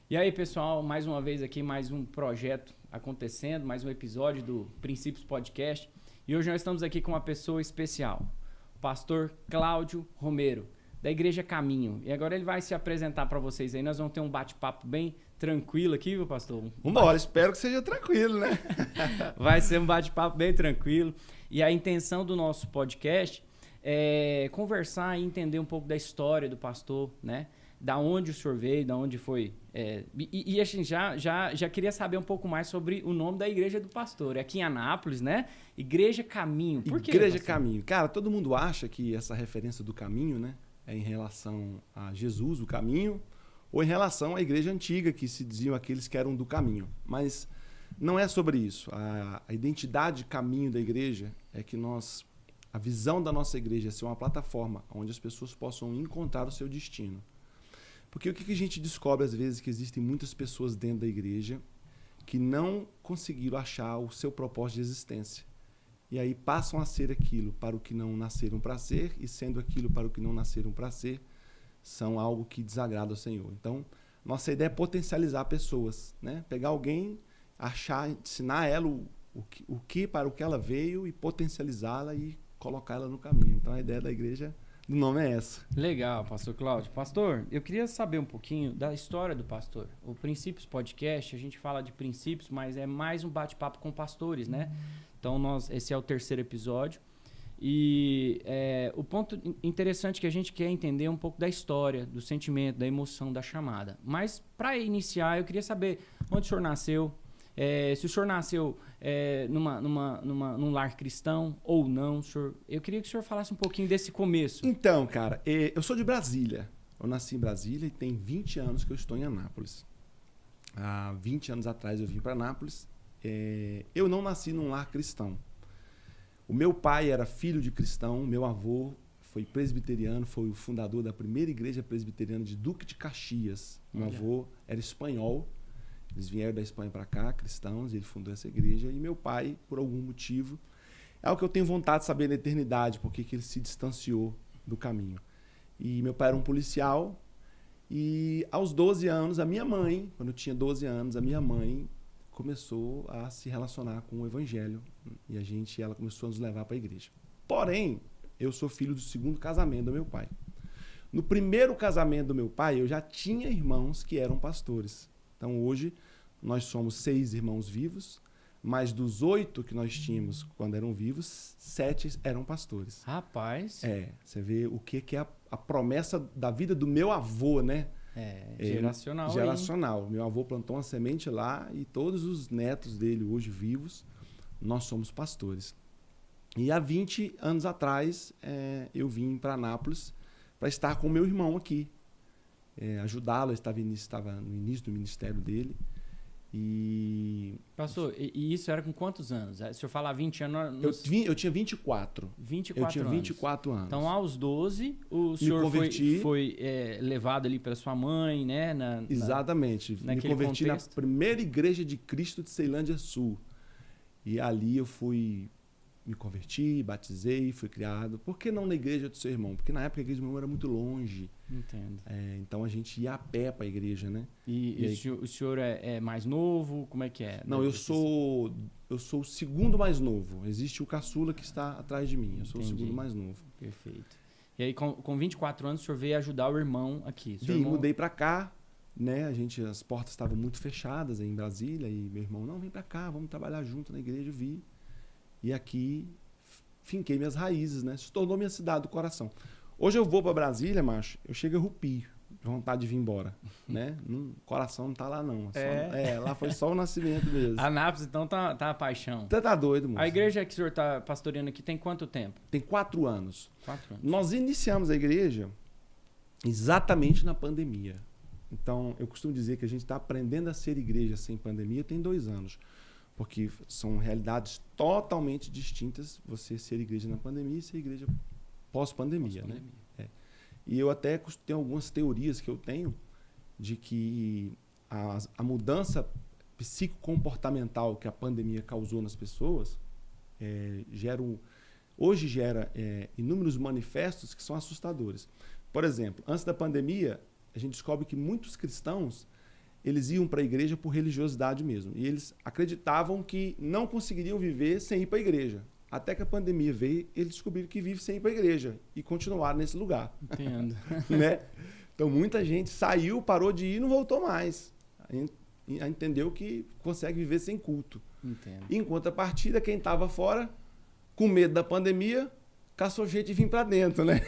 E aí, pessoal, mais uma vez aqui, mais um projeto acontecendo, mais um episódio do Princípios Podcast. E hoje nós estamos aqui com uma pessoa especial, o pastor Cláudio Romero, da Igreja Caminho. E agora ele vai se apresentar para vocês aí. Nós vamos ter um bate-papo bem tranquilo aqui, viu, pastor? Vambora, espero que seja tranquilo, né? Vai ser um bate-papo bem tranquilo. E a intenção do nosso podcast é conversar e entender um pouco da história do pastor, né? Da onde o senhor veio, da onde foi. E a gente já queria saber um pouco mais sobre o nome da igreja do pastor. É aqui em Anápolis, né? Igreja Caminho. Por quê, Igreja pastor? Caminho. Cara, todo mundo acha que essa referência do caminho, né? É em relação a Jesus, o caminho, ou em relação à igreja antiga, que se diziam aqueles que eram do caminho. Mas não é sobre isso. A identidade caminho da igreja é que a visão da nossa igreja é ser uma plataforma onde as pessoas possam encontrar o seu destino. Porque o que a gente descobre às vezes que existem muitas pessoas dentro da igreja que não conseguiram achar o seu propósito de existência. E aí passam a ser aquilo para o que não nasceram para ser, e sendo aquilo para o que não nasceram para ser, são algo que desagrada ao Senhor. Então, nossa ideia é potencializar pessoas, né? Pegar alguém, achar, ensinar ela o que para o que ela veio e potencializá-la e colocar ela no caminho. Então, a ideia da igreja do nome é essa. Legal, pastor Cláudio. Pastor, eu queria saber um pouquinho da história do pastor. O Princípios Podcast, a gente fala de princípios, mas é mais um bate-papo com pastores, né? Então, esse é o terceiro episódio. E o ponto interessante que a gente quer entender é um pouco da história, do sentimento, da emoção, da chamada. Mas, para iniciar, eu queria saber onde o senhor nasceu, se o senhor nasceu num lar cristão ou não. Eu queria que o senhor falasse um pouquinho desse começo. Então, cara, eu sou de Brasília. Eu nasci em Brasília e tem 20 anos que eu estou em Anápolis. Há 20 anos atrás eu vim para Anápolis. Eu não nasci num lar cristão. O meu pai era filho de cristão, meu avô foi presbiteriano, foi o fundador da primeira igreja presbiteriana de Duque de Caxias. Meu avô era espanhol. Eles vieram da Espanha para cá, cristãos, e ele fundou essa igreja. E meu pai, por algum motivo, é algo que eu tenho vontade de saber na eternidade, porque que ele se distanciou do caminho. E meu pai era um policial, e aos 12 anos, a minha mãe, quando eu tinha 12 anos, a minha mãe começou a se relacionar com o evangelho, e ela começou a nos levar para a igreja. Porém, eu sou filho do segundo casamento do meu pai. No primeiro casamento do meu pai, eu já tinha irmãos que eram pastores. Então, hoje, nós somos 6 irmãos vivos, mas dos 8 que nós tínhamos quando eram vivos, 7 eram pastores. Rapaz. Você vê o que é a promessa da vida do meu avô, né? Geracional. Geracional. Aí. Meu avô plantou uma semente lá e todos os netos dele, hoje vivos, nós somos pastores. E há 20 anos atrás, eu vim para Anápolis para estar com meu irmão aqui. Ajudá-lo, estava no início do ministério dele. Pastor, e isso era com quantos anos? Se eu falar 20 anos... Eu tinha 24. 24 eu tinha 24 anos. Então, aos 12, o senhor foi levado ali pela sua mãe, né? Exatamente. Me converti contexto. Na primeira igreja de Cristo de Ceilândia Sul. E ali eu me converti, batizei, fui criado. Por que não na igreja do seu irmão? Porque na época a igreja do meu irmão era muito longe. Entendo. Então a gente ia a pé para a igreja, né? E aí... o senhor é mais novo? Como é que é? Não, eu sou o segundo mais novo. Existe o caçula que está atrás de mim. Eu sou o segundo mais novo. Perfeito. E aí, com 24 anos, o senhor veio ajudar o irmão aqui? Mudei para cá, né? As portas estavam muito fechadas em Brasília e meu irmão, não, vem para cá, vamos trabalhar junto na igreja. Eu vi. E aqui finquei minhas raízes, né? Se tornou minha cidade do coração. Hoje eu vou para Brasília, macho, eu chego a rupio, de vontade de vir embora, né? O coração não tá lá, não. Lá foi só o nascimento mesmo. Anápolis, então, tá a paixão. Você tá doido, moço. A igreja que o senhor tá pastoreando aqui tem quanto tempo? Tem 4 anos. 4 anos. Nós iniciamos a igreja exatamente na pandemia. Então, eu costumo dizer que a gente está aprendendo a ser igreja sem pandemia tem 2 anos. Porque são realidades totalmente distintas você ser igreja na pandemia e ser igreja pós-pandemia, né? E eu até tenho algumas teorias que eu tenho de que a mudança psicocomportamental que a pandemia causou nas pessoas hoje gera inúmeros manifestos que são assustadores. Por exemplo, antes da pandemia, a gente descobre que muitos cristãos eles iam para a igreja por religiosidade mesmo. E eles acreditavam que não conseguiriam viver sem ir para a igreja. Até que a pandemia veio, eles descobriram que vive sem ir para a igreja e continuaram nesse lugar. Entendo. Né? Então, muita gente saiu, parou de ir e não voltou mais. Entendeu que consegue viver sem culto. Entendo. Em contrapartida, quem estava fora, com medo da pandemia, caçou jeito de vir para dentro, né?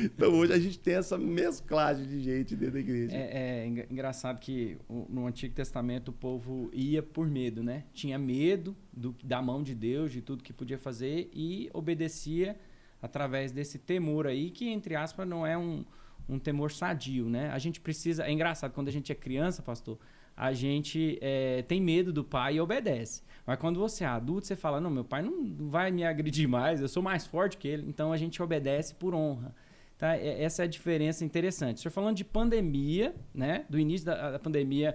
Então, hoje a gente tem essa mesclagem de gente dentro da igreja. É engraçado que no Antigo Testamento o povo ia por medo, né? Tinha medo da mão de Deus, de tudo que podia fazer e obedecia através desse temor aí, que, entre aspas, não é um temor sadio, né? A gente precisa... É engraçado, quando a gente é criança, pastor, a gente tem medo do pai e obedece. Mas quando você é adulto, você fala, não, meu pai não vai me agredir mais, eu sou mais forte que ele, então a gente obedece por honra. Tá? Essa é a diferença interessante. O senhor falando de pandemia, né? Do início da pandemia,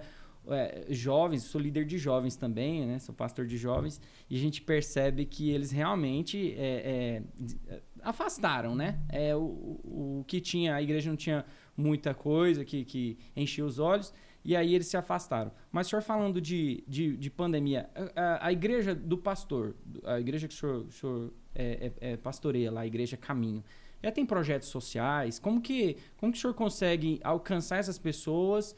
jovens, sou líder de jovens também, né? Sou pastor de jovens, e a gente percebe que eles realmente afastaram, né? O que tinha, a igreja não tinha muita coisa que enchia os olhos, e aí eles se afastaram. Mas o senhor falando de pandemia, a igreja do pastor, a igreja que o senhor pastoreia lá, a Igreja Caminho, já tem projetos sociais? Como que o senhor consegue alcançar essas pessoas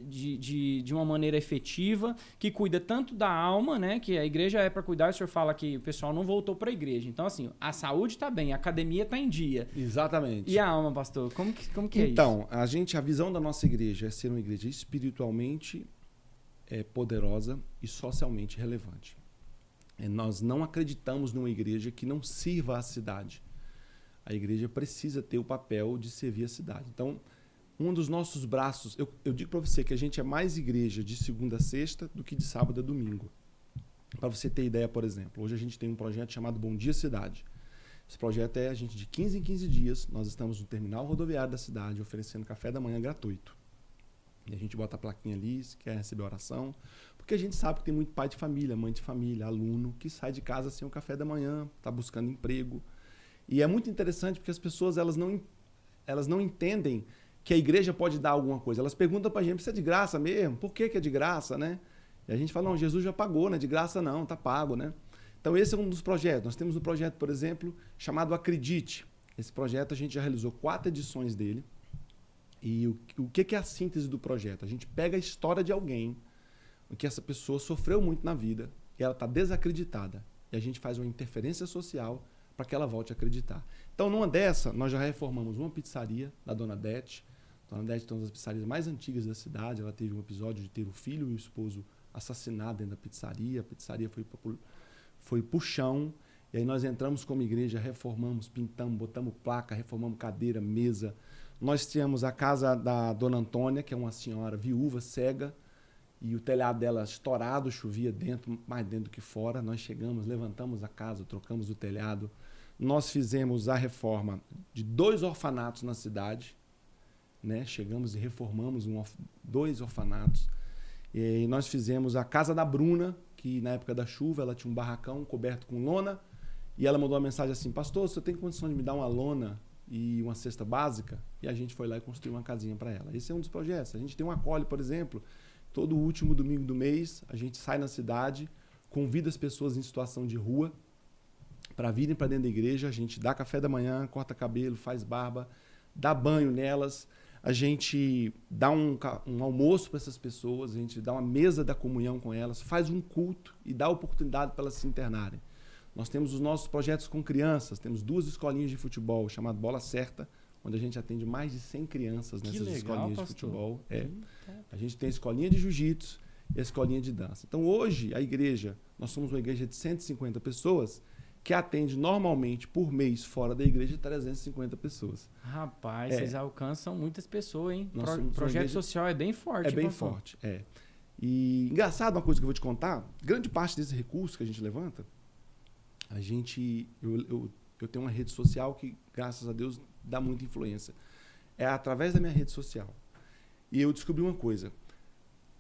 de uma maneira efetiva, que cuida tanto da alma, né? Que a igreja é para cuidar, o senhor fala que o pessoal não voltou para a igreja. Então, assim, a saúde está bem, a academia está em dia. Exatamente. E a alma, pastor? Como que é isso? Então, a visão da nossa igreja é ser uma igreja espiritualmente poderosa e socialmente relevante. Nós não acreditamos numa igreja que não sirva à cidade. A igreja precisa ter o papel de servir a cidade. Então, um dos nossos braços... Eu digo para você que a gente é mais igreja de segunda a sexta do que de sábado a domingo. Para você ter ideia, por exemplo, hoje a gente tem um projeto chamado Bom Dia Cidade. Esse projeto a gente, de 15 em 15 dias, nós estamos no terminal rodoviário da cidade oferecendo café da manhã gratuito. E a gente bota a plaquinha ali, se quer receber oração, porque a gente sabe que tem muito pai de família, mãe de família, aluno, que sai de casa sem o café da manhã, está buscando emprego. E é muito interessante porque as pessoas elas não entendem que a igreja pode dar alguma coisa. Elas perguntam para a gente, isso é de graça mesmo? Por que é de graça, né? E a gente fala, não, Jesus já pagou, não é de graça não, está pago, né? Então esse é um dos projetos. Nós temos um projeto, por exemplo, chamado Acredite. Esse projeto a gente já realizou 4 edições dele. E o que é a síntese do projeto? A gente pega a história de alguém, que essa pessoa sofreu muito na vida, e ela está desacreditada. E a gente faz uma interferência social para que ela volte a acreditar. Então, numa dessa, nós já reformamos uma pizzaria da Dona Dete. A Dona Dete é uma das pizzarias mais antigas da cidade. Ela teve um episódio de ter o filho e o esposo assassinados dentro da pizzaria. A pizzaria foi pro chão. E aí nós entramos como igreja, reformamos, pintamos, botamos placa, reformamos cadeira, mesa. Nós tínhamos a casa da Dona Antônia, que é uma senhora viúva, cega, e o telhado dela estourado, chovia dentro, mais dentro do que fora. Nós chegamos, levantamos a casa, trocamos o telhado. Nós fizemos a reforma de 2 orfanatos na cidade, né? Chegamos e reformamos 2 orfanatos. E nós fizemos a casa da Bruna, que na época da chuva ela tinha um barracão coberto com lona, e ela mandou uma mensagem assim: pastor, você tem condição de me dar uma lona e uma cesta básica? E a gente foi lá e construiu uma casinha para ela. Esse é um dos projetos. A gente tem um acolhe, por exemplo, todo último domingo do mês, a gente sai na cidade, convida as pessoas em situação de rua para virem para dentro da igreja, a gente dá café da manhã, corta cabelo, faz barba, dá banho nelas, a gente dá um almoço para essas pessoas, a gente dá uma mesa da comunhão com elas, faz um culto e dá oportunidade para elas se internarem. Nós temos os nossos projetos com crianças, temos 2 escolinhas de futebol, chamado Bola Certa, onde a gente atende mais de 100 crianças nessas escolinhas de futebol. A gente tem a escolinha de jiu-jitsu e a escolinha de dança. Então, hoje, a igreja, nós somos uma igreja de 150 pessoas que atende normalmente, por mês, fora da igreja, 350 pessoas. Rapaz, vocês alcançam muitas pessoas, hein? Projeto igreja... social é bem forte. É bem forte, E, engraçado, uma coisa que eu vou te contar, grande parte desse recurso que a gente levanta, eu tenho uma rede social que, graças a Deus, dá muita influência. É através da minha rede social. E eu descobri uma coisa.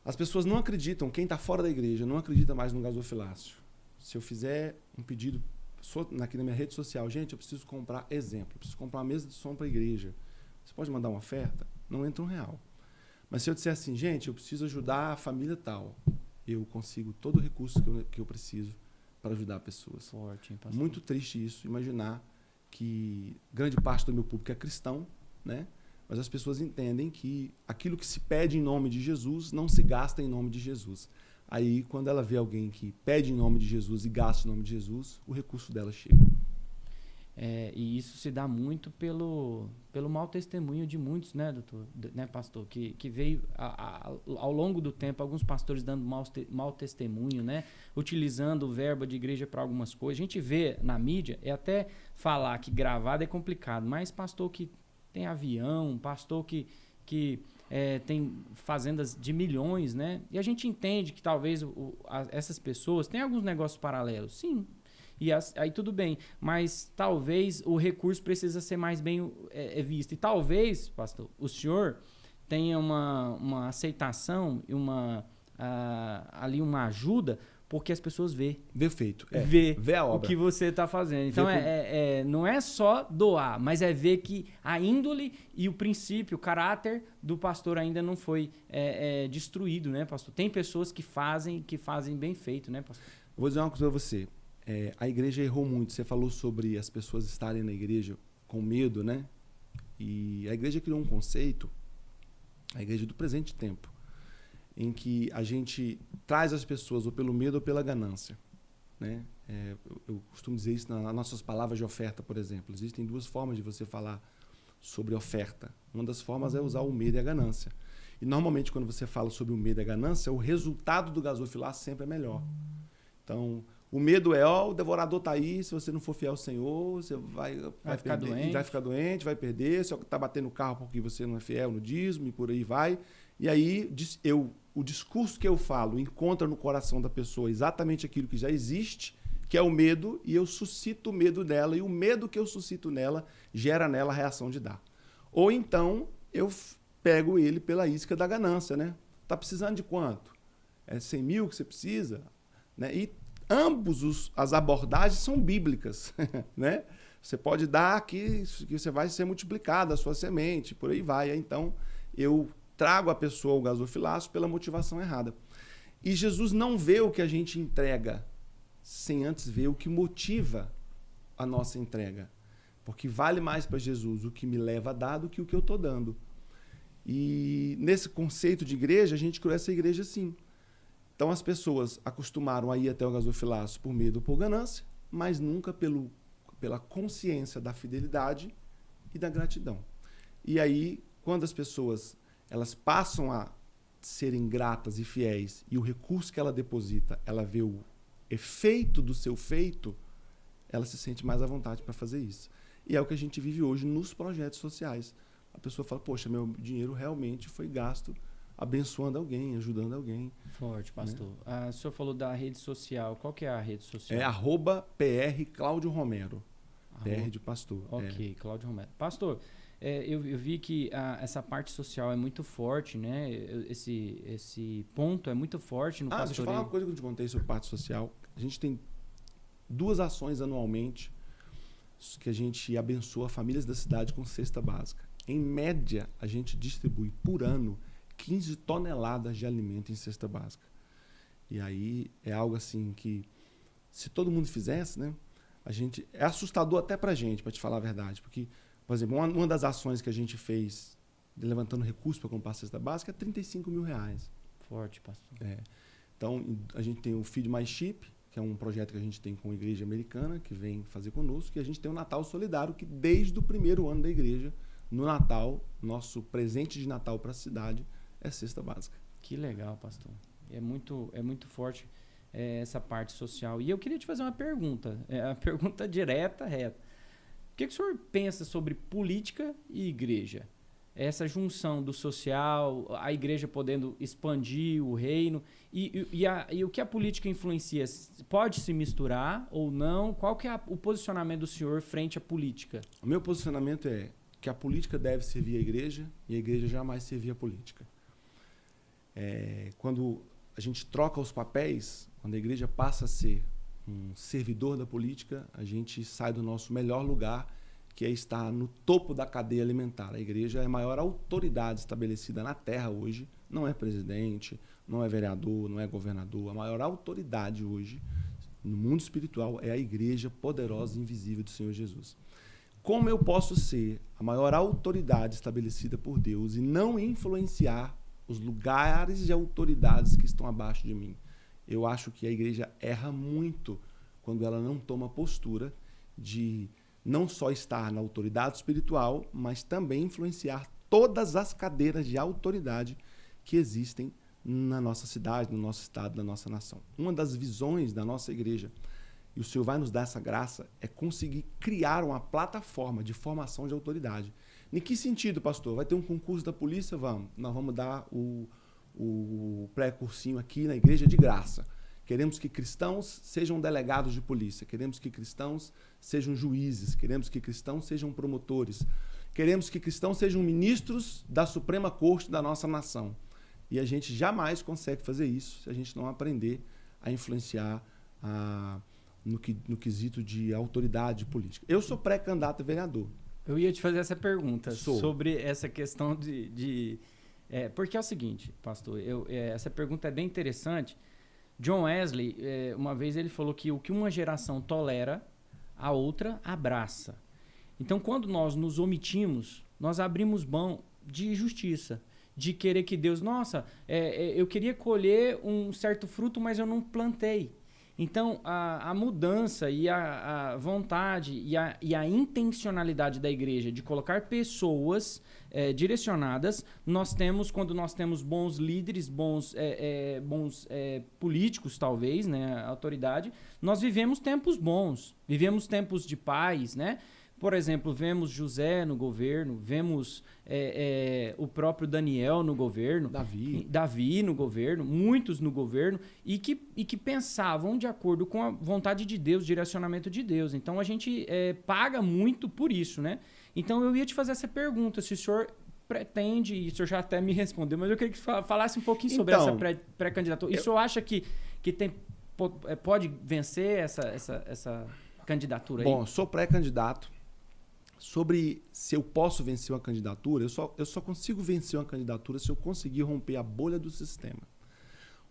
As pessoas não acreditam, quem está fora da igreja não acredita mais no gasofilácio. Se eu fizer um pedido aqui na minha rede social, gente, eu preciso comprar, exemplo, eu preciso comprar uma mesa de som para a igreja. Você pode mandar uma oferta? Não entra R$1. Mas se eu disser assim, gente, eu preciso ajudar a família tal, eu consigo todo o recurso que eu preciso para ajudar pessoas. Forte, hein, pastor? Muito triste isso, imaginar que grande parte do meu público é cristão, né? Mas as pessoas entendem que aquilo que se pede em nome de Jesus não se gasta em nome de Jesus. Aí, quando ela vê alguém que pede em nome de Jesus e gasta em nome de Jesus, o recurso dela chega. E isso se dá muito pelo mau testemunho de muitos, né, doutor, né, pastor? Que veio ao longo do tempo, alguns pastores dando mau testemunho, né? Utilizando o verbo de igreja para algumas coisas. A gente vê na mídia, até falar que gravado é complicado, mas pastor que tem avião, pastor que tem fazendas de milhões, né? E a gente entende que talvez essas pessoas têm alguns negócios paralelos, sim. E aí tudo bem, mas talvez o recurso precisa ser mais bem visto. E talvez, pastor, o senhor tenha uma aceitação e ali uma ajuda, porque as pessoas vê. Vê feito. Vê a obra. O que você está fazendo. Então, não é só doar, mas é ver que a índole e o princípio, o caráter do pastor ainda não foi destruído, né, pastor? Tem pessoas que fazem bem feito, né, pastor? Vou dizer uma coisa para você. A igreja errou muito. Você falou sobre as pessoas estarem na igreja com medo, né? E a igreja criou um conceito, a igreja do presente tempo, em que a gente traz as pessoas ou pelo medo ou pela ganância, né? Eu costumo dizer isso nas nossas palavras de oferta, por exemplo. Existem duas formas de você falar sobre oferta. Uma das formas é usar o medo e a ganância. E normalmente quando você fala sobre o medo e a ganância, o resultado do gasofilar sempre é melhor. Então, o medo é, o devorador está aí, se você não for fiel ao Senhor, você vai ficar perder, doente. vai ficar doente, vai perder, você está batendo o carro porque você não é fiel no dízimo e por aí vai. E aí o discurso que eu falo encontra no coração da pessoa exatamente aquilo que já existe, que é o medo, e eu suscito o medo dela, e o medo que eu suscito nela gera nela a reação de dar. Ou então eu pego ele pela isca da ganância, né? Está precisando de quanto? É 100 mil que você precisa? Né? E ambos as abordagens são bíblicas, né? Você pode dar que você vai ser multiplicado, a sua semente, por aí vai. Então, eu trago a pessoa ao gasofilaço pela motivação errada. E Jesus não vê o que a gente entrega sem antes ver o que motiva a nossa entrega. Porque vale mais para Jesus o que me leva a dar do que o que eu estou dando. E nesse conceito de igreja, a gente criou essa igreja assim. Então as pessoas acostumaram a ir até o gasofilaço por medo ou por ganância, mas nunca pela consciência da fidelidade e da gratidão. E aí, quando as pessoas elas passam a serem gratas e fiéis, e o recurso que ela deposita, ela vê o efeito do seu feito, ela se sente mais à vontade para fazer isso. E é o que a gente vive hoje nos projetos sociais. A pessoa fala, poxa, meu dinheiro realmente foi gasto abençoando alguém, ajudando alguém. Forte, pastor. Né? O senhor falou da rede social. Qual que é a rede social? É @PR Cláudio Romero. PR de pastor. Ok, Cláudio Romero. Pastor, eu vi que essa parte social é muito forte, né? Esse ponto é muito forte no pastoreio. Deixa eu falar uma coisa que eu te contei sobre parte social. A gente tem 2 ações anualmente que a gente abençoa famílias da cidade com cesta básica. Em média, a gente distribui por ano 15 toneladas de alimento em cesta básica. E aí é algo assim que, se todo mundo fizesse, né, é assustador até pra gente, para te falar a verdade. Porque, por exemplo, uma das ações que a gente fez, levantando recursos para comprar a cesta básica, é R$35 mil. Forte, pastor. Então, a gente tem o Feed My Sheep, que é um projeto que a gente tem com a igreja americana, que vem fazer conosco, e a gente tem o Natal Solidário, que desde o primeiro ano da igreja, no Natal, nosso presente de Natal para a cidade é cesta básica. Que legal, pastor. É muito forte essa parte social. E eu queria te fazer uma pergunta, a pergunta direta, reta. O que o senhor pensa sobre política e igreja? Essa junção do social, a igreja podendo expandir o reino, e o que a política influencia? Pode se misturar ou não? Qual que é o posicionamento do senhor frente à política? O meu posicionamento é que a política deve servir a igreja e a igreja jamais servir a política. Quando a gente troca os papéis, quando a igreja passa a ser um servidor da política, a gente sai do nosso melhor lugar, que é estar no topo da cadeia alimentar. A igreja é a maior autoridade estabelecida na terra hoje. Não é presidente, não é vereador, não é governador. A maior autoridade hoje no mundo espiritual é a igreja poderosa e invisível do Senhor Jesus. Como eu posso ser a maior autoridade estabelecida por Deus e não influenciar os lugares de autoridades que estão abaixo de mim? Eu acho que a igreja erra muito quando ela não toma postura de não só estar na autoridade espiritual, mas também influenciar todas as cadeiras de autoridade que existem na nossa cidade, no nosso estado, na nossa nação. Uma das visões da nossa igreja, e o Senhor vai nos dar essa graça, é conseguir criar uma plataforma de formação de autoridade. Em que sentido, pastor? Vai ter um concurso da polícia? Vamos. Nós vamos dar o pré-cursinho aqui na igreja de graça. Queremos que cristãos sejam delegados de polícia. Queremos que cristãos sejam juízes. Queremos que cristãos sejam promotores. Queremos que cristãos sejam ministros da Suprema Corte da nossa nação. E a gente jamais consegue fazer isso se a gente não aprender a influenciar no quesito de autoridade política. Eu sou pré-candidato a vereador. Eu ia te fazer essa pergunta Sou. sobre essa questão porque é o seguinte, pastor, essa pergunta é bem interessante. John Wesley, uma vez ele falou que o que uma geração tolera, a outra abraça. Então, quando nós nos omitimos, nós abrimos mão de justiça, de querer que Deus... Nossa, eu queria colher um certo fruto, mas eu não plantei. Então, a mudança e a vontade e a intencionalidade da igreja de colocar pessoas direcionadas, nós temos, quando nós temos bons líderes, bons políticos, talvez, né, autoridade, nós vivemos tempos bons, vivemos tempos de paz, né? Por exemplo, vemos José no governo, vemos o próprio Daniel no governo, Davi no governo, muitos no governo, e que pensavam de acordo com a vontade de Deus, direcionamento de Deus. Então, a gente paga muito por isso, né? Então, eu ia te fazer essa pergunta, se o senhor pretende, e o senhor já até me respondeu, mas eu queria que falasse um pouquinho sobre essa pré-candidatura. E o senhor acha que pode vencer essa candidatura aí? Bom, sou pré-candidato. Sobre se eu posso vencer uma candidatura, eu só consigo vencer uma candidatura se eu conseguir romper a bolha do sistema.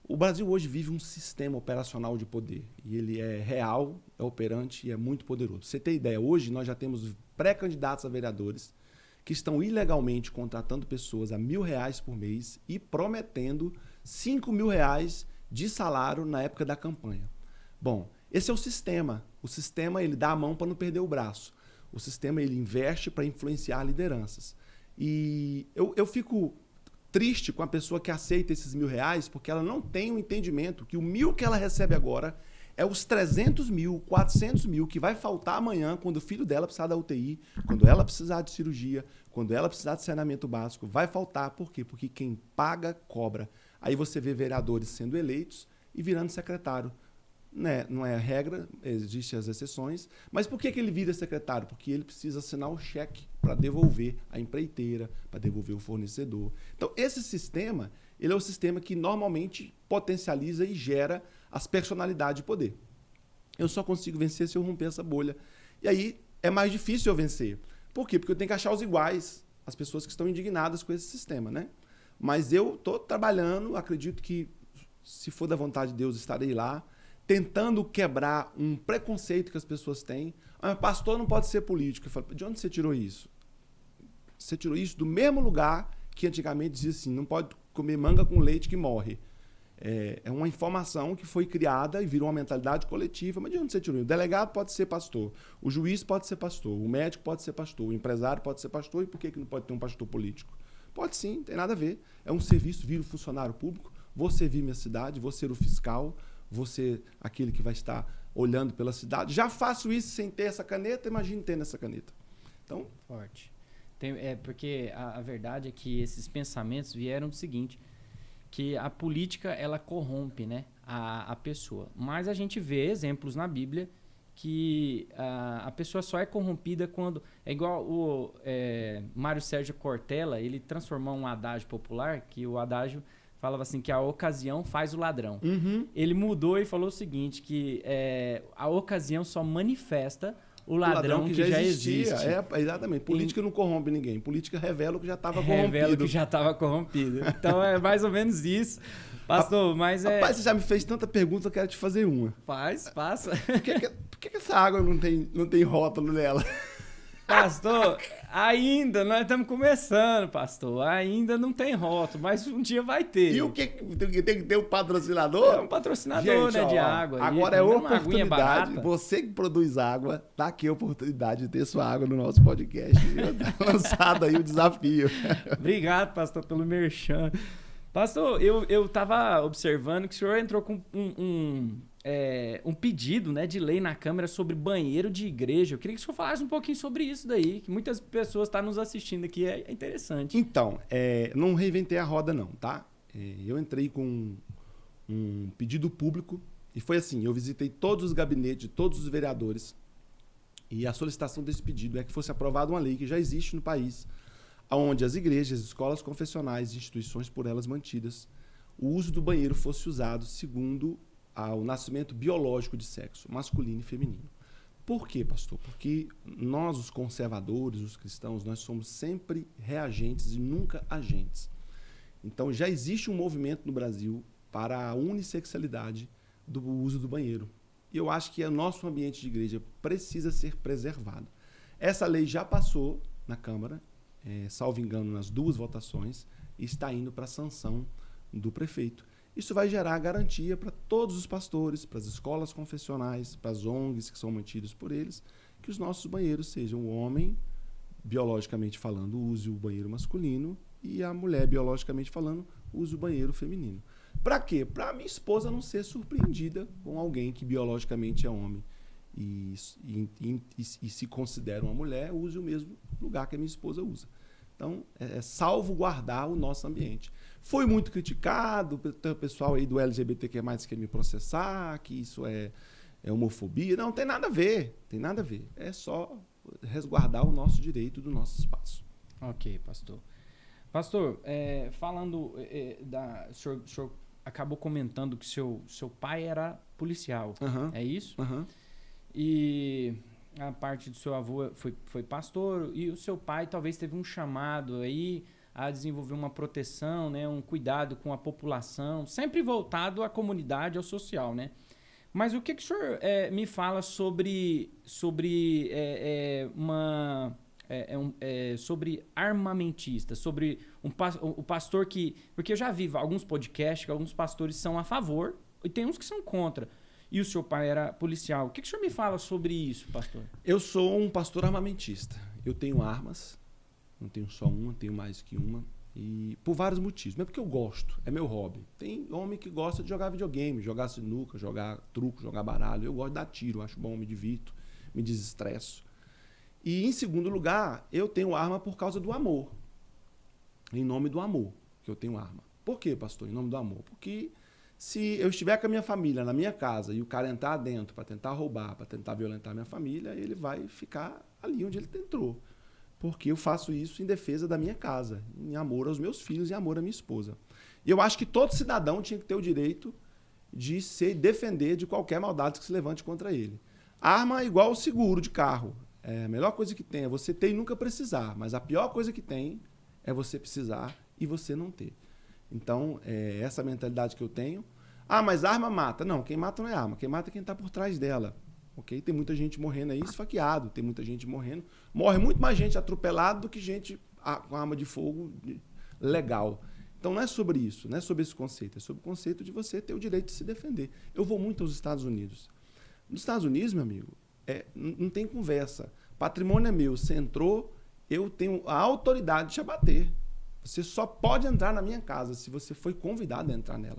O Brasil hoje vive um sistema operacional de poder. E ele é real, é operante e é muito poderoso. Você tem ideia, hoje nós já temos pré-candidatos a vereadores que estão ilegalmente contratando pessoas a R$1.000 por mês e prometendo R$5.000 de salário na época da campanha. Bom, esse é o sistema. O sistema ele dá a mão para não perder o braço. O sistema ele investe para influenciar lideranças. E eu fico triste com a pessoa que aceita esses R$1.000 porque ela não tem o entendimento que o 1.000 que ela recebe agora é os 300 mil, 400 mil que vai faltar amanhã quando o filho dela precisar da UTI, quando ela precisar de cirurgia, quando ela precisar de saneamento básico. Vai faltar. Por quê? Porque quem paga, cobra. Aí você vê vereadores sendo eleitos e virando secretário. Né? Não é a regra, existem as exceções. Mas por que ele vira secretário? Porque ele precisa assinar o cheque para devolver a empreiteira, para devolver o fornecedor. Então, esse sistema, ele é o sistema que normalmente potencializa e gera as personalidades de poder. Eu só consigo vencer se eu romper essa bolha. E aí é mais difícil eu vencer. Por quê? Porque eu tenho que achar os iguais, as pessoas que estão indignadas com esse sistema, né? Mas eu estou trabalhando, acredito que, se for da vontade de Deus, estarei lá, tentando quebrar um preconceito que as pessoas têm. Ah, pastor não pode ser político. Eu falo, de onde você tirou isso? Você tirou isso do mesmo lugar que antigamente dizia assim, não pode comer manga com leite que morre. É uma informação que foi criada e virou uma mentalidade coletiva. Mas de onde você tirou? O delegado pode ser pastor, o juiz pode ser pastor, o médico pode ser pastor, o empresário pode ser pastor. E por que não pode ter um pastor político? Pode sim, não tem nada a ver. É um serviço, vira o funcionário público, vou servir minha cidade, vou ser o fiscal, vou ser aquele que vai estar olhando pela cidade. Já faço isso sem ter essa caneta, imagine tendo essa caneta. Então, forte. Porque a verdade é que esses pensamentos vieram do seguinte, que a política ela corrompe, né, a pessoa. Mas a gente vê exemplos na Bíblia que a pessoa só é corrompida quando... É igual o Mário Sérgio Cortella, ele transformou um adágio popular, que o adágio falava assim que a ocasião faz o ladrão. Uhum. Ele mudou e falou o seguinte, que a ocasião só manifesta o ladrão que já existia. Exatamente. Política não corrompe ninguém. Política revela o que já estava corrompido. Revela o que já estava corrompido. Então é mais ou menos isso. Pastor, mas é... Rapaz, você já me fez tanta pergunta, eu quero te fazer uma. Passa. Por que essa água não tem rótulo nela? Pastor, ainda, nós estamos começando, pastor. Ainda não tem rótulo, mas um dia vai ter. E o que tem que ter um patrocinador? É um patrocinador, gente, né, de água. Agora é oportunidade. Você que produz água, tá aqui a oportunidade de ter sua água no nosso podcast. Tá lançado aí o desafio. Obrigado, pastor, pelo merchan. Pastor, eu estava observando que o senhor entrou com um pedido, né, de lei na Câmara sobre banheiro de igreja. Eu queria que o senhor falasse um pouquinho sobre isso daí, que muitas pessoas estão nos assistindo aqui, é interessante. Então, não reinventei a roda não, tá? Eu entrei com um pedido público e foi assim, eu visitei todos os gabinetes de todos os vereadores e a solicitação desse pedido é que fosse aprovada uma lei que já existe no país, onde as igrejas, escolas confessionais e instituições por elas mantidas, o uso do banheiro fosse usado segundo o nascimento biológico de sexo, masculino e feminino. Por quê, pastor? Porque nós, os conservadores, os cristãos, nós somos sempre reagentes e nunca agentes. Então, já existe um movimento no Brasil para a unissexualidade do uso do banheiro. E eu acho que o nosso ambiente de igreja precisa ser preservado. Essa lei já passou na Câmara, salvo engano, nas 2 votações, e está indo para a sanção do prefeito. Isso vai gerar garantia para todos os pastores, para as escolas confessionais, para as ONGs que são mantidas por eles, que os nossos banheiros sejam o homem, biologicamente falando, use o banheiro masculino e a mulher, biologicamente falando, use o banheiro feminino. Para quê? Para a minha esposa não ser surpreendida com alguém que biologicamente é homem e se considera uma mulher, use o mesmo lugar que a minha esposa usa. Então, salvaguardar o nosso ambiente. Foi muito criticado, o pessoal aí do LGBTQ+, quer me processar, que isso é homofobia. Não, tem nada a ver, tem nada a ver. É só resguardar o nosso direito do nosso espaço. Ok, pastor. Pastor, falando o senhor acabou comentando que seu pai era policial, é isso? E a parte do seu avô foi pastor e o seu pai talvez teve um chamado aí a desenvolver uma proteção, né, um cuidado com a população, sempre voltado à comunidade, ao social, né? Mas o que o senhor me fala sobre armamentista, sobre o pastor que... Porque eu já vi alguns podcasts que alguns pastores são a favor e tem uns que são contra. E o seu pai era policial. O que o senhor me fala sobre isso, pastor? Eu sou um pastor armamentista. Eu tenho armas, não tenho só uma, tenho mais que uma. E por vários motivos. Não é porque eu gosto, é meu hobby. Tem homem que gosta de jogar videogame, jogar sinuca, jogar truco, jogar baralho. Eu gosto de dar tiro, acho bom, me divirto, me desestresso. E em segundo lugar, eu tenho arma por causa do amor. Em nome do amor que eu tenho arma. Por quê, pastor? Em nome do amor. Porque se eu estiver com a minha família na minha casa e o cara entrar dentro para tentar roubar, para tentar violentar a minha família, ele vai ficar ali onde ele entrou. Porque eu faço isso em defesa da minha casa, em amor aos meus filhos e amor à minha esposa. E eu acho que todo cidadão tinha que ter o direito de se defender de qualquer maldade que se levante contra ele. Arma é igual o seguro de carro. A melhor coisa que tem é você ter e nunca precisar, mas a pior coisa que tem é você precisar e você não ter. Então, essa mentalidade que eu tenho. Ah, mas arma mata. Não, quem mata não é arma. Quem mata é quem está por trás dela. Okay? Tem muita gente morrendo aí esfaqueado. Tem muita gente morrendo. Morre muito mais gente atropelada do que gente com arma de fogo legal. Então, não é sobre isso. Não é sobre esse conceito. É sobre o conceito de você ter o direito de se defender. Eu vou muito aos Estados Unidos. Nos Estados Unidos, meu amigo, não tem conversa. Patrimônio é meu. Você entrou, eu tenho a autoridade de te abater. Você só pode entrar na minha casa se você foi convidado a entrar nela.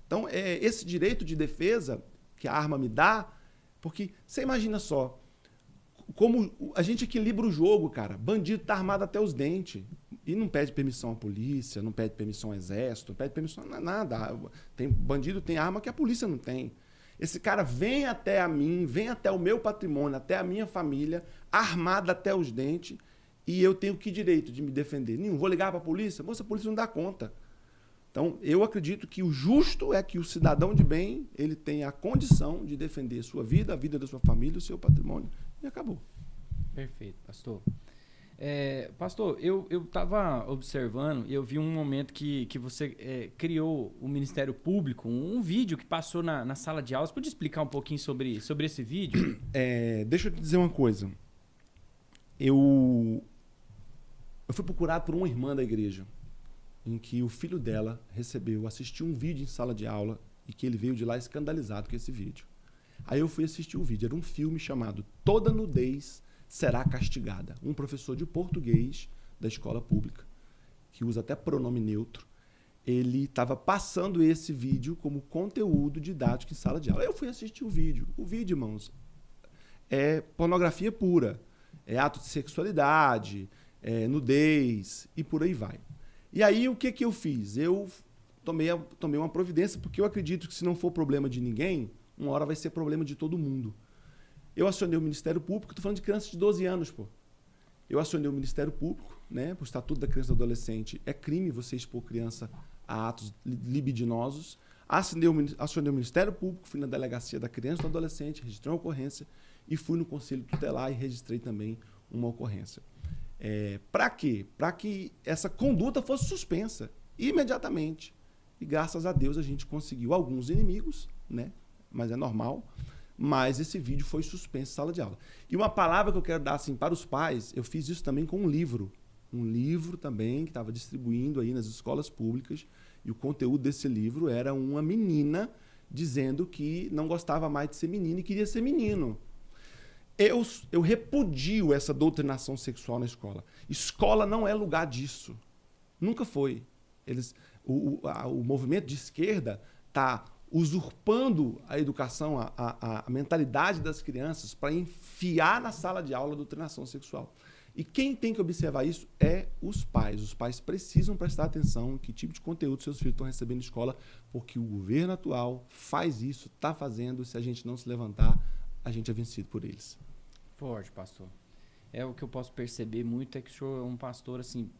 Então, esse direito de defesa que a arma me dá, porque você imagina só, como a gente equilibra o jogo, cara. Bandido tá armado até os dentes e não pede permissão à polícia, não pede permissão ao exército, não pede permissão a nada. Bandido tem arma que a polícia não tem. Esse cara vem até a mim, vem até o meu patrimônio, até a minha família, armado até os dentes. E eu tenho que direito de me defender? Nenhum. Vou ligar para a polícia? Moça, a polícia não dá conta. Então, eu acredito que o justo é que o cidadão de bem ele tenha a condição de defender sua vida, a vida da sua família, o seu patrimônio e acabou. Perfeito, pastor. Pastor, eu estava observando e eu vi um momento que você criou o Ministério Público, um vídeo que passou na sala de aula. Você pode explicar um pouquinho sobre esse vídeo? Deixa eu te dizer uma coisa. Eu fui procurado por uma irmã da igreja, em que o filho dela assistiu um vídeo em sala de aula e que ele veio de lá escandalizado com esse vídeo. Aí eu fui assistir o vídeo. Era um filme chamado Toda Nudez Será Castigada. Um professor de português da escola pública, que usa até pronome neutro, ele estava passando esse vídeo como conteúdo didático em sala de aula. Aí eu fui assistir o vídeo. O vídeo, irmãos, é pornografia pura. É ato de sexualidade, nudez e por aí vai. E aí o que eu fiz? Eu tomei uma providência, porque eu acredito que se não for problema de ninguém, uma hora vai ser problema de todo mundo. Eu acionei o Ministério Público, estou falando de crianças de 12 anos, pô. Eu acionei o Ministério Público, né? Por Estatuto da Criança e do Adolescente, é crime você expor criança a atos libidinosos. Acionei o Ministério Público, fui na Delegacia da Criança e do Adolescente, registrei uma ocorrência e fui no Conselho Tutelar e registrei também uma ocorrência. Para quê? Para que essa conduta fosse suspensa imediatamente. E graças a Deus a gente conseguiu alguns inimigos, né? Mas é normal. Mas esse vídeo foi suspenso em sala de aula. E uma palavra que eu quero dar assim, para os pais, eu fiz isso também com um livro. Um livro também que estava distribuindo aí nas escolas públicas. E o conteúdo desse livro era uma menina dizendo que não gostava mais de ser menina e queria ser menino. Eu repudio essa doutrinação sexual na escola. Escola não é lugar disso. Nunca foi. O movimento de esquerda está usurpando a educação, a mentalidade das crianças para enfiar na sala de aula a doutrinação sexual. E quem tem que observar isso é os pais. Os pais precisam prestar atenção em que tipo de conteúdo seus filhos estão recebendo na escola, porque o governo atual faz isso, está fazendo. Se a gente não se levantar, a gente é vencido por eles. Forte, pastor. O que eu posso perceber muito é que o senhor é um pastor assim,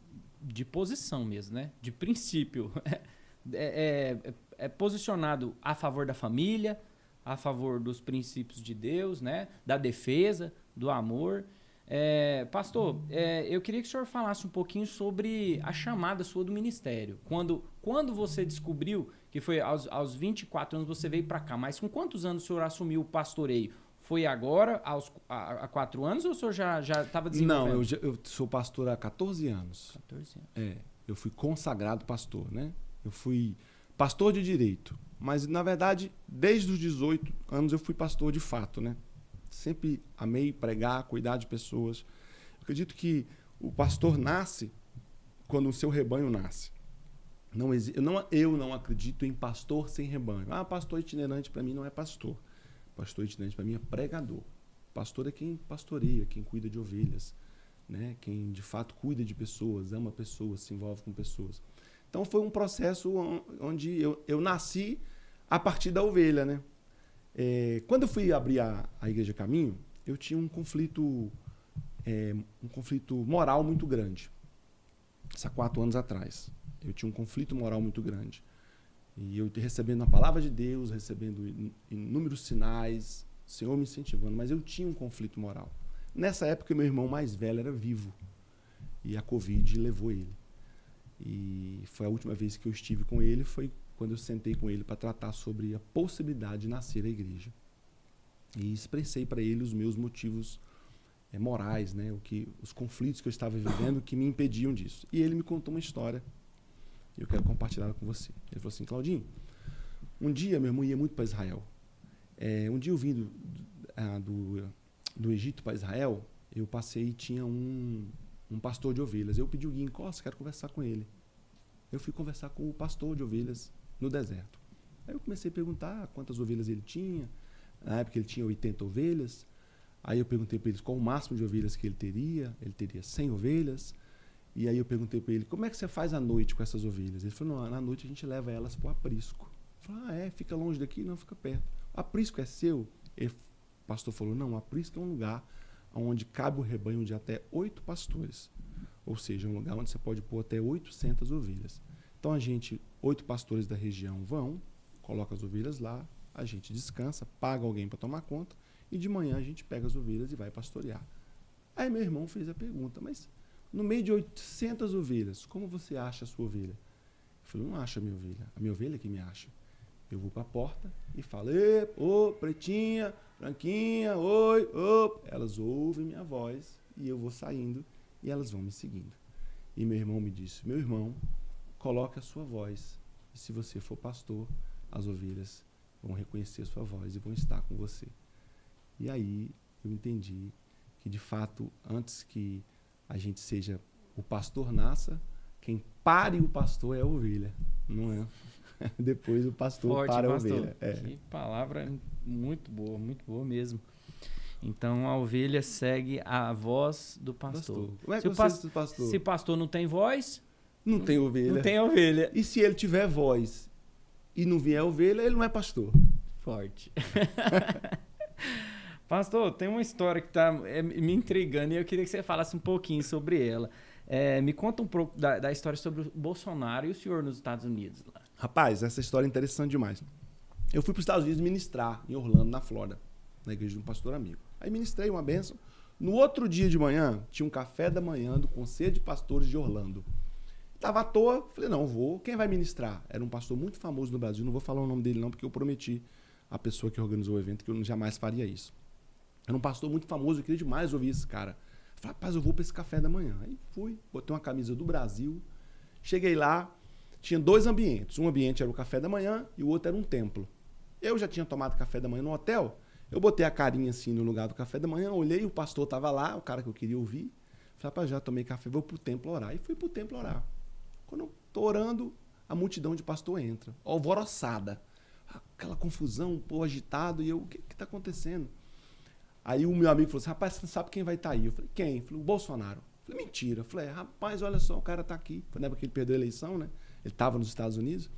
de posição mesmo, né? De princípio. É posicionado a favor da família, a favor dos princípios de Deus, né? Da defesa, do amor. Pastor, eu queria que o senhor falasse um pouquinho sobre a chamada sua do ministério. Quando você descobriu que foi aos 24 anos você veio para cá, mas com quantos anos o senhor assumiu o pastoreio? Foi agora, há 4 anos, ou o senhor já estava desenvolvendo? Não, eu sou pastor há 14 anos. 14 anos. Eu fui consagrado pastor, né? Eu fui pastor de direito, mas, na verdade, desde os 18 anos eu fui pastor de fato, né? Sempre amei pregar, cuidar de pessoas. Eu acredito que o pastor nasce quando o seu rebanho nasce. Eu não acredito em pastor sem rebanho. Pastor itinerante para mim não é pastor. Pastor itinerante para mim é pregador. Pastor é quem pastoreia, quem cuida de ovelhas, né? Quem de fato cuida de pessoas, ama pessoas, se envolve com pessoas. Então foi um processo onde eu nasci a partir da ovelha, né? Quando eu fui abrir a Igreja Caminho, eu tinha um conflito moral muito grande. Isso há 4 anos atrás. Eu tinha um conflito moral muito grande. E eu recebendo a palavra de Deus, recebendo inúmeros sinais, o Senhor me incentivando, mas eu tinha um conflito moral. Nessa época, meu irmão mais velho era vivo. E a Covid levou ele. E foi a última vez que eu estive com ele, foi quando eu sentei com ele para tratar sobre a possibilidade de nascer a igreja. E expressei para ele os meus motivos morais, né? Os conflitos que eu estava vivendo que me impediam disso. E ele me contou uma história. E eu quero compartilhar ela com você. Ele falou assim: Claudinho, um dia meu irmão ia muito para Israel. Um dia eu vim do Egito para Israel, eu passei e tinha um pastor de ovelhas. Eu pedi o Gui Costa, quero conversar com ele. Eu fui conversar com o pastor de ovelhas no deserto. Aí eu comecei a perguntar quantas ovelhas ele tinha. Na época ele tinha 80 ovelhas. Aí eu perguntei para ele qual o máximo de ovelhas que ele teria. Ele teria 100 ovelhas. E aí eu perguntei para ele, como é que você faz à noite com essas ovelhas? Ele falou, não, na noite a gente leva elas para o aprisco. Eu falei, fica longe daqui? Não, fica perto. O aprisco é seu? O pastor falou, não, o aprisco é um lugar onde cabe o rebanho de até 8 pastores. Ou seja, um lugar onde você pode pôr até 800 ovelhas. Então 8 pastores da região vão, colocam as ovelhas lá, a gente descansa, paga alguém para tomar conta, e de manhã a gente pega as ovelhas e vai pastorear. Aí meu irmão fez a pergunta, mas no meio de 800 ovelhas, como você acha a sua ovelha? Eu falei, não acho a minha ovelha que me acha. Eu vou para a porta e falo, ô, pretinha, branquinha, oi, ô. Elas ouvem minha voz e eu vou saindo e elas vão me seguindo. E meu irmão me disse, meu irmão, coloque a sua voz e se você for pastor, as ovelhas vão reconhecer a sua voz e vão estar com você. E aí eu entendi que, de fato, antes que a gente seja o pastor nasça, quem pare o pastor é a ovelha, não é? Depois o pastor Forte, para pastor. a ovelha. Que palavra muito boa mesmo. Então a ovelha segue a voz do pastor. Como é que você pastor? Se pastor não tem voz, não tem ovelha. Não tem ovelha. E se ele tiver voz e não vier ovelha, ele não é pastor. Forte. Pastor, tem uma história que está me intrigando e eu queria que você falasse um pouquinho sobre ela. Me conta um pouco da história sobre o Bolsonaro e o senhor nos Estados Unidos. Lá. Rapaz, essa história é interessante demais. Eu fui para os Estados Unidos ministrar em Orlando, na Flórida, na igreja de um pastor amigo. Aí ministrei uma bênção. No outro dia de manhã, tinha um café da manhã do Conselho de Pastores de Orlando. Estava à toa, falei, não, vou. Quem vai ministrar? Era um pastor muito famoso no Brasil, não vou falar o nome dele não, porque eu prometi à pessoa que organizou o evento que eu jamais faria isso. Era um pastor muito famoso, eu queria demais ouvir esse cara. Falei, rapaz, eu vou para esse café da manhã. Aí fui, botei uma camisa do Brasil, cheguei lá, tinha 2 ambientes. Um ambiente era o café da manhã e o outro era um templo. Eu já tinha tomado café da manhã no hotel, eu botei a carinha assim no lugar do café da manhã, olhei, o pastor estava lá, o cara que eu queria ouvir. Falei, rapaz, já tomei café, vou pro templo orar. E fui pro templo orar. Quando eu tô orando, a multidão de pastor entra, alvoroçada. Aquela confusão, um povo agitado, e eu, o que está acontecendo? Aí o meu amigo falou assim, rapaz, você sabe quem vai estar aí? Eu falei, quem? Ele falou, o Bolsonaro. Eu falei, mentira. Eu falei, rapaz, olha só, o cara está aqui. Foi na época que ele perdeu a eleição, né? Ele estava nos Estados Unidos.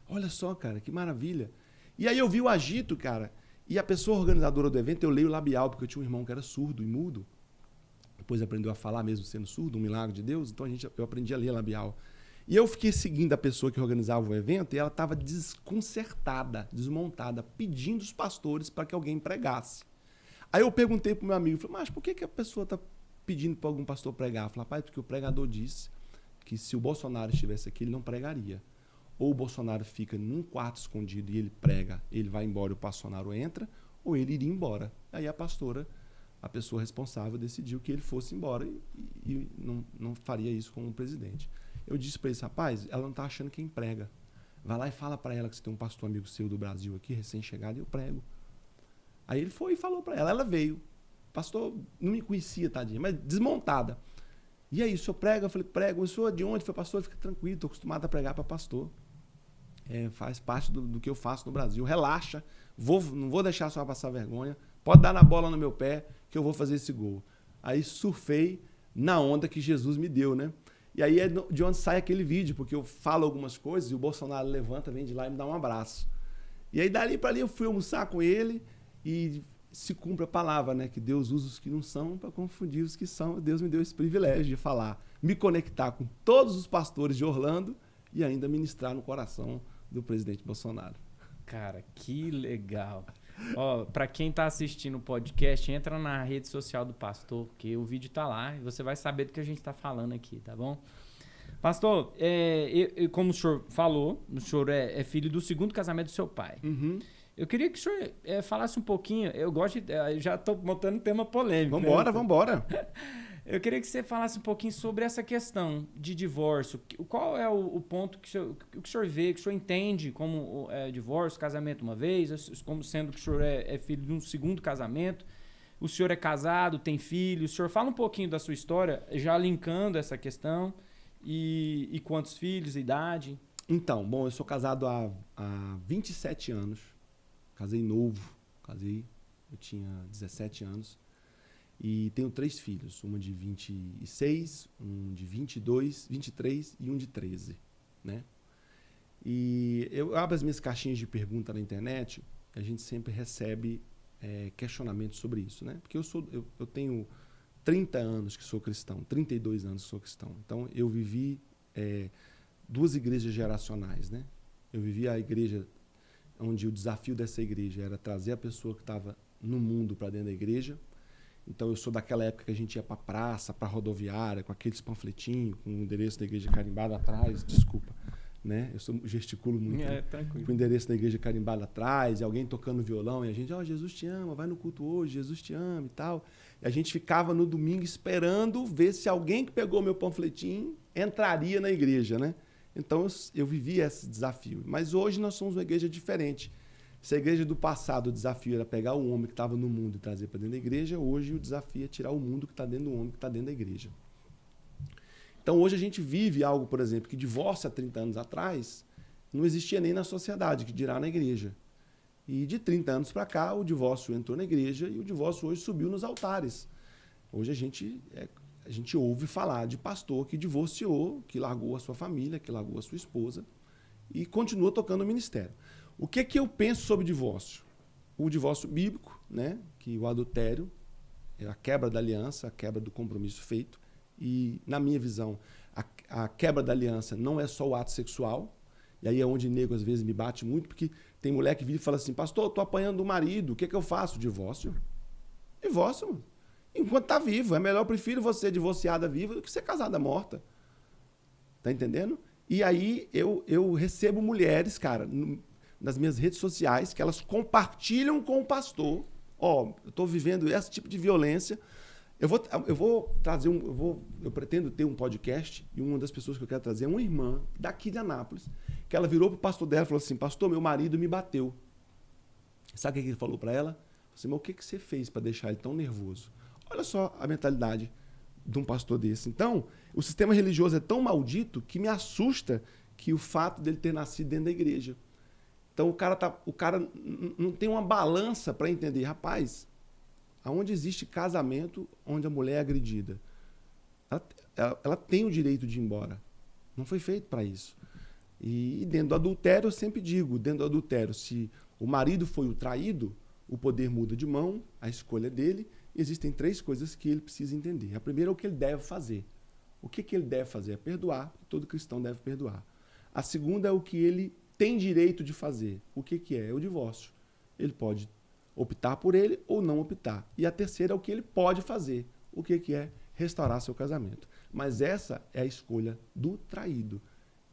Olha só, cara, que maravilha. E aí eu vi o agito, cara, e a pessoa organizadora do evento, eu leio labial, porque eu tinha um irmão que era surdo e mudo. Depois aprendeu a falar mesmo sendo surdo, um milagre de Deus, então eu aprendi a ler labial. E eu fiquei seguindo a pessoa que organizava o evento e ela estava desconcertada, desmontada, pedindo os pastores para que alguém pregasse. Aí eu perguntei para o meu amigo, falei, mas por que a pessoa está pedindo para algum pastor pregar? Eu falei, rapaz, porque o pregador disse que se o Bolsonaro estivesse aqui, ele não pregaria. Ou o Bolsonaro fica num quarto escondido e ele prega, ele vai embora e o Bolsonaro entra, ou ele iria embora. Aí a pastora, a pessoa responsável, decidiu que ele fosse embora e não faria isso com o presidente. Eu disse para ele, rapaz, ela não está achando quem prega. Vai lá e fala para ela que você tem um pastor amigo seu do Brasil aqui, recém-chegado, e eu prego. Aí ele foi e falou para ela. Ela veio. O pastor não me conhecia, tadinha, mas desmontada. E aí, o senhor prega? Eu falei, prego. O senhor de onde? Foi pastor? Fica tranquilo, estou acostumado a pregar para pastor. Faz parte do que eu faço no Brasil. Relaxa, não vou deixar a senhora passar vergonha. Pode dar na bola no meu pé que eu vou fazer esse gol. Aí surfei na onda que Jesus me deu, né? E aí é de onde sai aquele vídeo, porque eu falo algumas coisas e o Bolsonaro levanta, vem de lá e me dá um abraço. E aí dali para ali eu fui almoçar com ele e se cumpre a palavra, né? Que Deus usa os que não são para confundir os que são. Deus me deu esse privilégio de falar, me conectar com todos os pastores de Orlando e ainda ministrar no coração do presidente Bolsonaro. Cara, que legal. Ó, para quem tá assistindo o podcast, entra na rede social do pastor, que o vídeo tá lá e você vai saber do que a gente tá falando aqui, tá bom? Pastor, como o senhor falou, o senhor é filho do 2º casamento do seu pai. Uhum. Eu queria que o senhor falasse um pouquinho, eu já estou montando um tema polêmico. Vambora. Eu queria que você falasse um pouquinho sobre essa questão de divórcio. Qual é o ponto que o senhor vê, que o senhor entende como divórcio, casamento uma vez, como sendo que o senhor é filho de um 2º casamento, o senhor é casado, tem filho, o senhor fala um pouquinho da sua história, já linkando essa questão, e quantos filhos, idade? Então, bom, eu sou casado há 27 anos, casei novo, eu tinha 17 anos. E tenho 3 filhos, uma de 26, um de 22, 23 e um de 13, né? E eu abro as minhas caixinhas de pergunta na internet, a gente sempre recebe questionamentos sobre isso, né? Porque eu tenho 30 anos que sou cristão, 32 anos que sou cristão. Então, eu vivi 2 igrejas geracionais, né? Eu vivi a igreja onde o desafio dessa igreja era trazer a pessoa que estava no mundo para dentro da igreja. Então, eu sou daquela época que a gente ia para praça, para rodoviária, com aqueles panfletinhos, com o endereço da igreja carimbado atrás. Desculpa, né? Eu gesticulo muito. Tranquilo. Com o endereço da igreja carimbado atrás, e alguém tocando violão, e a gente, Jesus te ama, vai no culto hoje, Jesus te ama e tal. E a gente ficava no domingo esperando ver se alguém que pegou meu panfletinho entraria na igreja, né? Então, eu vivi esse desafio. Mas hoje nós somos uma igreja diferente. Se a igreja do passado, o desafio era pegar o homem que estava no mundo e trazer para dentro da igreja, hoje o desafio é tirar o mundo que está dentro do homem que está dentro da igreja. Então, hoje a gente vive algo, por exemplo, que divórcio há 30 anos atrás não existia nem na sociedade, que dirá na igreja. E de 30 anos para cá, o divórcio entrou na igreja e o divórcio hoje subiu nos altares. Hoje a gente ouve falar de pastor que divorciou, que largou a sua família, que largou a sua esposa e continua tocando o ministério. O que eu penso sobre o divórcio? O divórcio bíblico, né? Que o adultério é a quebra da aliança, a quebra do compromisso feito. E, na minha visão, a quebra da aliança não é só o ato sexual. E aí é onde nego às vezes me bate muito, porque tem mulher que vive e fala assim, pastor, eu tô apanhando do marido, o que eu faço? Divórcio. Divórcio, mano. Enquanto tá vivo. É melhor, eu prefiro você divorciada viva do que ser casada morta. Tá entendendo? E aí eu recebo mulheres, cara, nas minhas redes sociais, que elas compartilham com o pastor. Ó, eu tô vivendo esse tipo de violência. Eu vou trazer eu pretendo ter um podcast e uma das pessoas que eu quero trazer é uma irmã daqui de Anápolis, que ela virou pro pastor dela e falou assim, pastor, meu marido me bateu. Sabe o que ele falou para ela? Assim, mas o que você fez para deixar ele tão nervoso? Olha só a mentalidade de um pastor desse. Então, o sistema religioso é tão maldito que me assusta que o fato dele ter nascido dentro da igreja. Então, o cara não tem uma balança para entender, rapaz, aonde existe casamento onde a mulher é agredida, ela tem o direito de ir embora. Não foi feito para isso. E dentro do adultério, eu sempre digo, dentro do adultério, se o marido foi o traído, o poder muda de mão, a escolha é dele. Existem 3 coisas que ele precisa entender. A primeira é o que ele deve fazer. O que ele deve fazer? É perdoar. Todo cristão deve perdoar. A segunda é o que ele tem direito de fazer. O que é? É o divórcio. Ele pode optar por ele ou não optar. E a terceira é o que ele pode fazer. O que é? Restaurar seu casamento. Mas essa é a escolha do traído.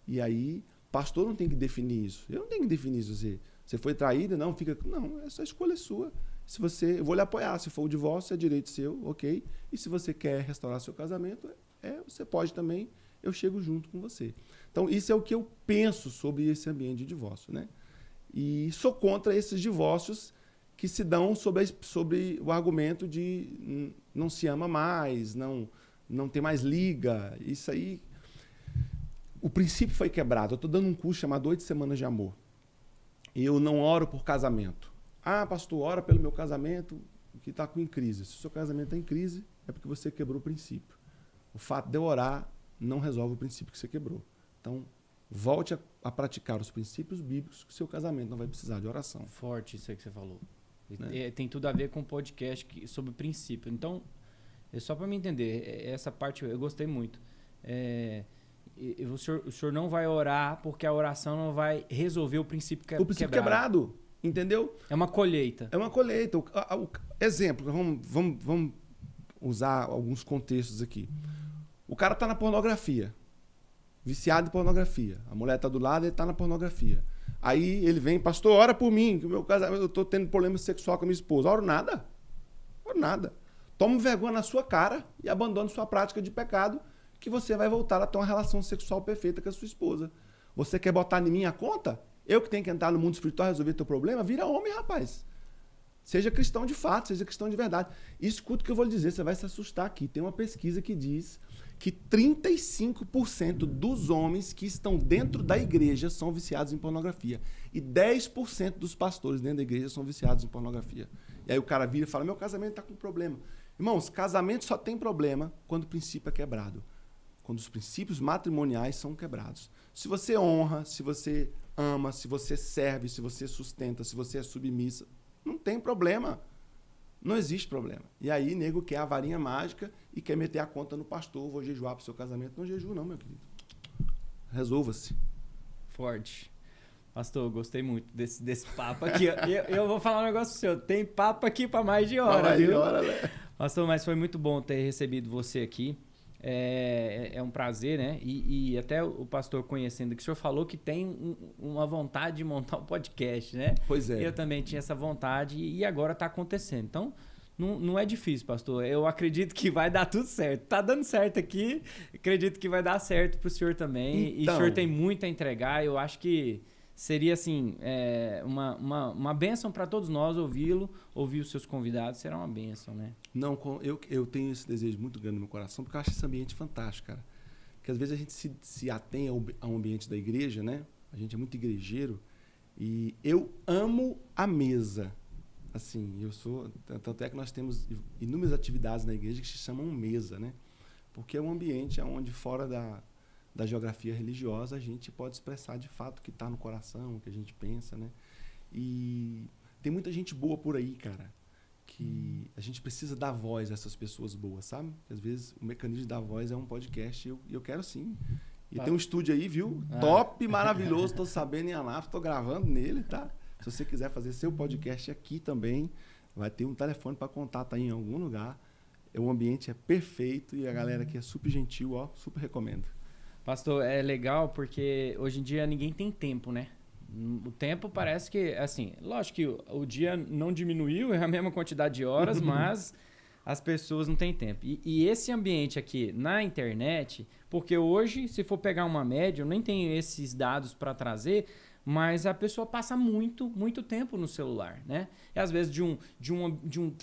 E aí, pastor não tem que definir isso. Eu não tenho que definir isso. Você foi traído? Não, essa escolha é sua. Eu vou lhe apoiar. Se for o divórcio, é direito seu, ok. E se você quer restaurar seu casamento, você pode também, eu chego junto com você. Então, isso é o que eu penso sobre esse ambiente de divórcio, né? E sou contra esses divórcios que se dão sobre o argumento de não se ama mais, não tem mais liga. Isso aí, o princípio foi quebrado. Eu estou dando um curso chamado 8 Semanas de Amor. E eu não oro por casamento. Ah, pastor, ora pelo meu casamento que está em crise. Se o seu casamento está em crise, é porque você quebrou o princípio. O fato de eu orar não resolve o princípio que você quebrou. Então, volte a praticar os princípios bíblicos, que o seu casamento não vai precisar de oração. Forte isso aí que você falou. Tem tudo a ver com o podcast sobre princípio. Então, só para me entender, essa parte eu gostei muito. O senhor não vai orar porque a oração não vai resolver o princípio quebrado. O princípio quebrado, entendeu? É uma colheita. É uma colheita. Exemplo, vamos usar alguns contextos aqui. O cara está na pornografia, viciado em pornografia. A mulher está do lado, ele está na pornografia. Aí ele vem, pastor, ora por mim, que o meu casamento, eu estou tendo problema sexual com a minha esposa. Oro nada. Toma vergonha na sua cara e abandone sua prática de pecado, que você vai voltar a ter uma relação sexual perfeita com a sua esposa. Você quer botar em minha conta? Eu que tenho que entrar no mundo espiritual e resolver teu problema? Vira homem, rapaz. Seja cristão de fato, seja cristão de verdade. Escuta o que eu vou lhe dizer, você vai se assustar aqui. Tem uma pesquisa que diz que 35% dos homens que estão dentro da igreja são viciados em pornografia. E 10% dos pastores dentro da igreja são viciados em pornografia. E aí o cara vira e fala, meu casamento está com problema. Irmãos, casamento só tem problema quando o princípio é quebrado. Quando os princípios matrimoniais são quebrados. Se você honra, se você ama, se você serve, se você sustenta, se você é submissa, não tem problema. Não existe problema. E aí, nego quer a varinha mágica e quer meter a conta no pastor, vou jejuar para o seu casamento. Não jejua não, meu querido. Resolva-se. Forte. Pastor, gostei muito desse papo aqui. Eu vou falar um negócio pro senhor. Tem papo aqui para mais de hora, viu? Né? Pastor, mas foi muito bom ter recebido você aqui. É um prazer, né? E até o pastor conhecendo, que o senhor falou que tem uma vontade de montar um podcast, né? Pois é. Eu também tinha essa vontade e agora está acontecendo. Então, não é difícil, pastor. Eu acredito que vai dar tudo certo. Tá dando certo aqui, acredito que vai dar certo pro senhor também. E o senhor tem muito a entregar. Eu acho que seria, assim, uma bênção para todos nós ouvi-lo, ouvir os seus convidados. Será uma bênção, né? Não, eu tenho esse desejo muito grande no meu coração, porque eu acho esse ambiente fantástico, cara. Porque às vezes a gente se atém ao ambiente da igreja, né? A gente é muito igrejeiro. E eu amo a mesa. Assim, tanto é que nós temos inúmeras atividades na igreja que se chamam mesa, né? Porque é um ambiente onde, fora da geografia religiosa, a gente pode expressar de fato o que está no coração, o que a gente pensa, né? E tem muita gente boa por aí, cara, que a gente precisa dar voz a essas pessoas boas, sabe? Às vezes o mecanismo de dar voz é um podcast e eu quero sim. E tem um estúdio aí, viu? Top, maravilhoso, tô sabendo em Anápolis, tô gravando nele, tá? Se você quiser fazer seu podcast aqui também, vai ter um telefone para contato aí em algum lugar. O ambiente é perfeito e a galera aqui é super gentil, ó, super recomendo. Pastor, é legal porque hoje em dia ninguém tem tempo, né? O tempo parece que, assim, lógico que o dia não diminuiu, é a mesma quantidade de horas, mas as pessoas não têm tempo. E esse ambiente aqui na internet, porque hoje, se for pegar uma média, eu nem tenho esses dados para trazer, mas a pessoa passa muito tempo no celular, né? E às vezes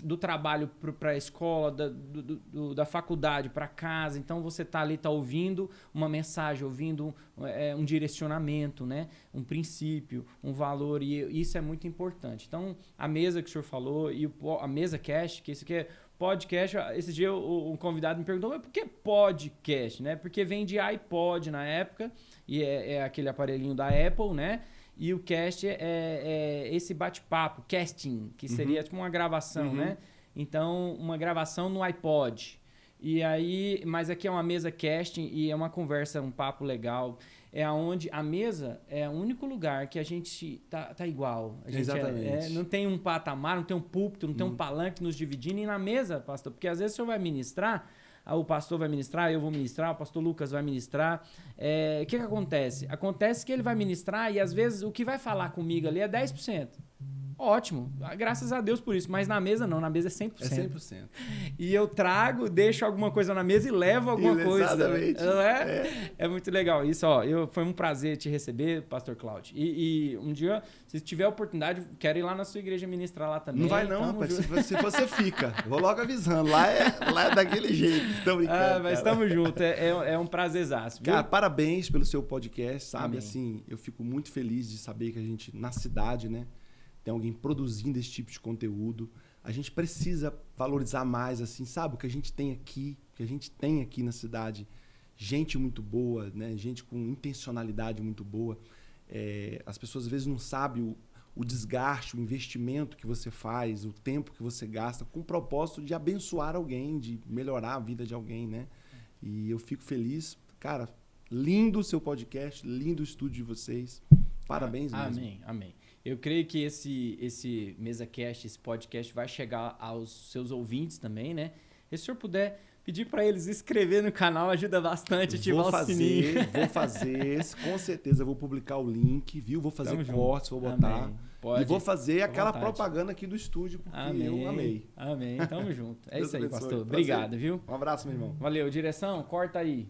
do trabalho para a escola, da faculdade para casa, então você tá ali, tá ouvindo uma mensagem, ouvindo um direcionamento, né? Um princípio, um valor, e isso é muito importante. Então, a mesa que o senhor falou, e a mesa cast, que isso aqui é podcast, esse dia um convidado me perguntou, mas por que podcast, né? Porque vem de iPod na época, e é aquele aparelhinho da Apple, né? E o cast é esse bate-papo, casting, que seria tipo uma gravação, né? Então, uma gravação no iPod. E aí, mas aqui é uma mesa casting e é uma conversa, um papo legal. É onde a mesa é o único lugar que a gente tá igual. A gente exatamente. Não tem um patamar, não tem um púlpito, não tem um palanque nos dividindo. E na mesa, pastor, porque às vezes o senhor vai ministrar, o pastor vai ministrar, eu vou ministrar, o pastor Lucas vai ministrar. O que acontece? Acontece que ele vai ministrar e às vezes o que vai falar comigo ali é 10%. Ótimo, graças a Deus por isso. Mas na mesa não, na mesa é 100%. É 100%. E eu trago, deixo alguma coisa na mesa e levo alguma coisa. Exatamente. É muito legal. Isso, ó, foi um prazer te receber, pastor Cláudio. E um dia, se tiver oportunidade, quero ir lá na sua igreja ministrar lá também. Não vai não, rapaz. Se você fica. Vou logo avisando. Lá é daquele jeito. Tô brincando, mas estamos juntos. É um prazerzaço. Cara, parabéns pelo seu podcast, sabe? Amém. Assim, eu fico muito feliz de saber que a gente, na cidade, né, tem alguém produzindo esse tipo de conteúdo. A gente precisa valorizar mais, assim, sabe? O que a gente tem aqui na cidade. Gente muito boa, né? Gente com intencionalidade muito boa. As pessoas, às vezes, não sabem o desgaste, o investimento que você faz, o tempo que você gasta com o propósito de abençoar alguém, de melhorar a vida de alguém, né? E eu fico feliz. Cara, lindo o seu podcast, lindo o estúdio de vocês. Parabéns mesmo. Amém. Eu creio que esse MesaCast, esse podcast vai chegar aos seus ouvintes também, né? E se o senhor puder pedir para eles inscrever no canal, ajuda bastante, ativar o sininho. Vou fazer, com certeza. Vou publicar o link, viu? Vou fazer cortes, vou botar. E vou fazer aquela propaganda aqui do estúdio, porque eu amei. Amém. Tamo junto. É isso aí, abençoe. pastor. Obrigado, viu? Um abraço, meu irmão. Valeu. Direção, corta aí.